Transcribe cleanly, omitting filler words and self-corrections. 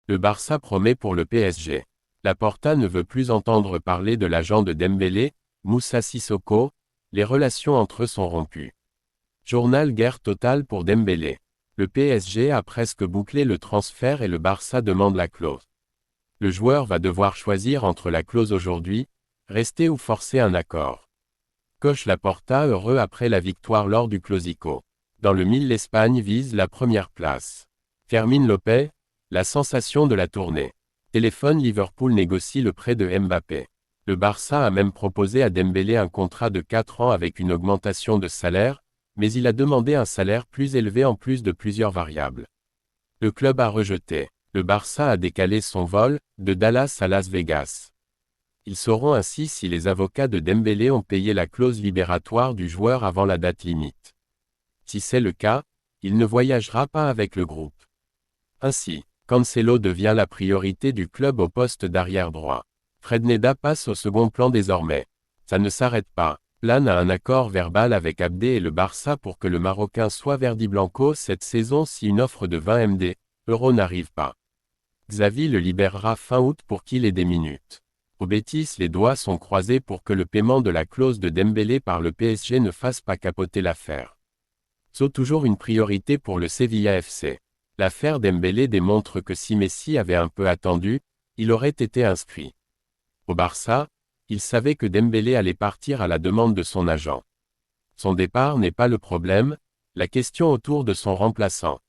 Le Barça promet pour le PSG. Laporta ne veut plus entendre parler de l'agent de Dembélé, Moussa Sissoko, les relations entre eux sont rompues. Journal guerre totale pour Dembélé. Le PSG a presque bouclé le transfert et le Barça demande la clause. Le joueur va devoir choisir entre la clause aujourd'hui, rester ou forcer un accord. Coach Laporta heureux après la victoire lors du Classico. Dans le 1000 l'Espagne vise la première place. Fermín López, la sensation de la tournée. Téléphone Liverpool négocie le prêt de Mbappé. Le Barça a même proposé à Dembélé un contrat de 4 ans avec une augmentation de salaire, mais il a demandé un salaire plus élevé en plus de plusieurs variables. Le club a rejeté. Le Barça a décalé son vol, de Dallas à Las Vegas. Ils sauront ainsi si les avocats de Dembélé ont payé la clause libératoire du joueur avant la date limite. Si c'est le cas, il ne voyagera pas avec le groupe. Ainsi, Cancelo devient la priorité du club au poste d'arrière droit. Fred Neda passe au second plan désormais. Ça ne s'arrête pas. Plane a un accord verbal avec Abdé et le Barça pour que le Marocain soit verdi blanco cette saison si une offre de 20 MD € n'arrive pas. Xavi le libérera fin août pour qu'il ait des minutes. Au Betis les doigts sont croisés pour que le paiement de la clause de Dembélé par le PSG ne fasse pas capoter l'affaire. C'est toujours une priorité pour le Sevilla FC. L'affaire Dembélé démontre que si Messi avait un peu attendu, il aurait été inscrit. Au Barça, il savait que Dembélé allait partir à la demande de son agent. Son départ n'est pas le problème, la question autour de son remplaçant.